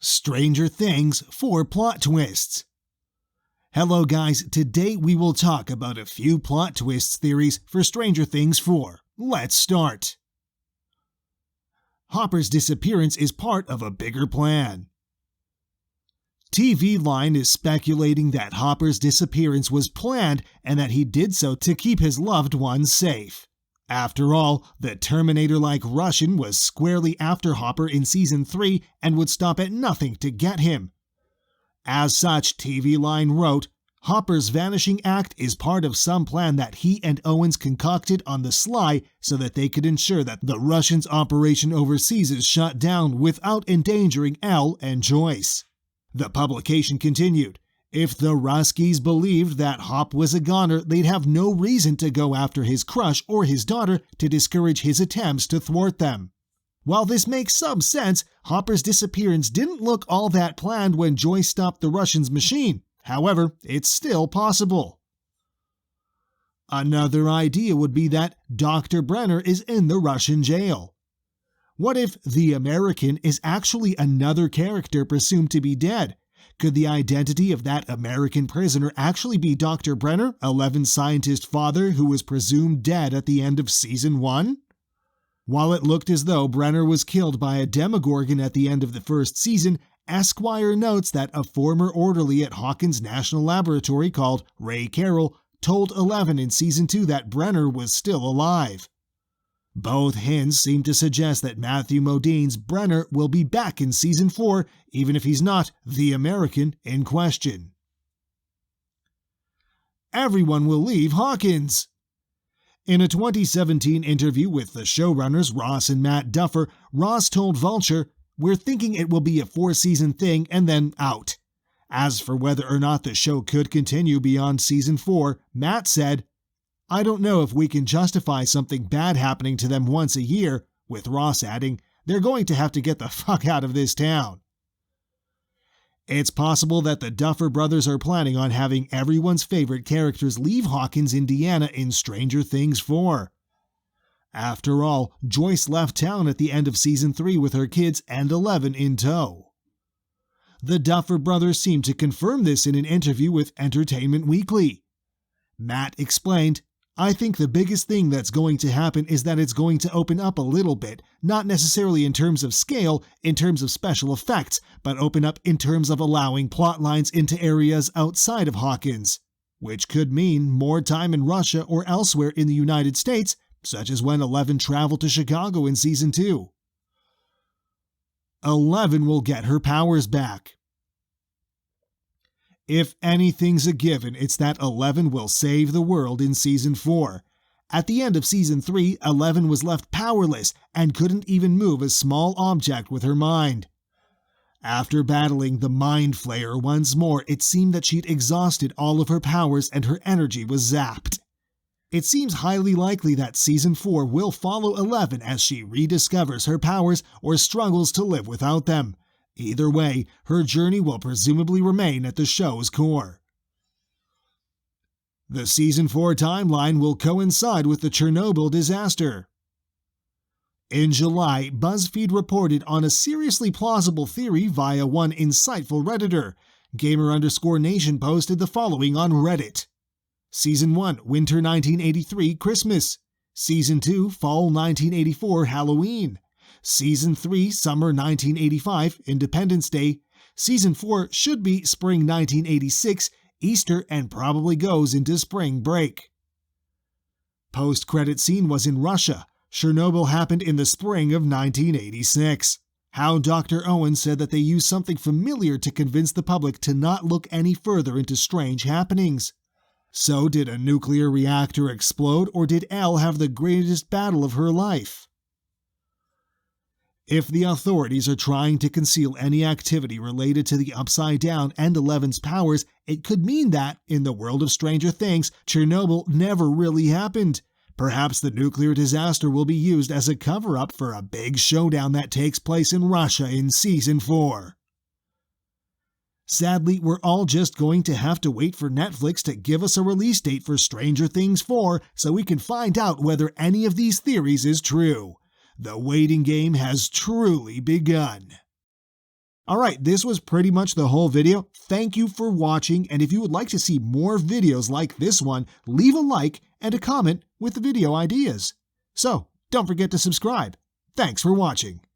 Stranger Things 4 plot twists. Hello guys, today we will talk about a few plot twists theories for Stranger Things 4. Let's start. Hopper's disappearance is part of a bigger plan. TV Line is speculating that Hopper's disappearance was planned and that he did so to keep his loved ones safe. After all, the Terminator-like Russian was squarely after Hopper in Season 3 and would stop at nothing to get him. As such, TV Line wrote, Hopper's vanishing act is part of some plan that he and Owens concocted on the sly so that they could ensure that the Russians' operation overseas is shut down without endangering Elle and Joyce. The publication continued, if the Ruskies believed that Hop was a goner, they'd have no reason to go after his crush or his daughter to discourage his attempts to thwart them. While this makes some sense, Hopper's disappearance didn't look all that planned when Joyce stopped the Russians' machine. However, it's still possible. Another idea would be that Dr. Brenner is in the Russian jail. What if the American is actually another character presumed to be dead? Could the identity of that American prisoner actually be Dr. Brenner, Eleven's scientist father who was presumed dead at the end of Season 1? While it looked as though Brenner was killed by a Demogorgon at the end of the first season, Esquire notes that a former orderly at Hawkins National Laboratory called Ray Carroll told Eleven in Season 2 that Brenner was still alive. Both hints seem to suggest that Matthew Modine's Brenner will be back in Season 4, even if he's not the American in question. Everyone will leave Hawkins. In a 2017 interview with the showrunners Ross and Matt Duffer, Ross told Vulture, "We're thinking it will be a 4-season thing and then out." As for whether or not the show could continue beyond Season 4, Matt said, "I don't know if we can justify something bad happening to them once a year," with Ross adding, "They're going to have to get the fuck out of this town." It's possible that the Duffer brothers are planning on having everyone's favorite characters leave Hawkins, Indiana in Stranger Things 4. After all, Joyce left town at the end of Season 3 with her kids and Eleven in tow. The Duffer brothers seemed to confirm this in an interview with Entertainment Weekly. Matt explained, "I think the biggest thing that's going to happen is that it's going to open up a little bit, not necessarily in terms of scale, in terms of special effects, but open up in terms of allowing plot lines into areas outside of Hawkins, which could mean more time in Russia or elsewhere in the United States, such as when Eleven traveled to Chicago in Season 2. Eleven will get her powers back. If anything's a given, it's that Eleven will save the world in Season 4. At the end of Season 3, Eleven was left powerless and couldn't even move a small object with her mind. After battling the Mind Flayer once more, it seemed that she'd exhausted all of her powers and her energy was zapped. It seems highly likely that Season 4 will follow Eleven as she rediscovers her powers or struggles to live without them. Either way, her journey will presumably remain at the show's core. The Season 4 timeline will coincide with the Chernobyl disaster. In July, BuzzFeed reported on a seriously plausible theory via one insightful Redditor. Gamer_Nation posted the following on Reddit. Season 1, Winter 1983, Christmas. Season 2, Fall 1984, Halloween. Season 3, Summer 1985, Independence Day. Season 4 should be Spring 1986, Easter, and probably goes into spring break. Post-credit scene was in Russia. Chernobyl happened in the spring of 1986. How Dr. Owens said that they used something familiar to convince the public to not look any further into strange happenings. So did a nuclear reactor explode, or did Elle have the greatest battle of her life? If the authorities are trying to conceal any activity related to the Upside Down and Eleven's powers, it could mean that, in the world of Stranger Things, Chernobyl never really happened. Perhaps the nuclear disaster will be used as a cover-up for a big showdown that takes place in Russia in Season 4. Sadly, we're all just going to have to wait for Netflix to give us a release date for Stranger Things 4 so we can find out whether any of these theories is true. The waiting game has truly begun. Alright, this was pretty much the whole video. Thank you for watching, and if you would like to see more videos like this one, leave a like and a comment with the video ideas. So, don't forget to subscribe. Thanks for watching.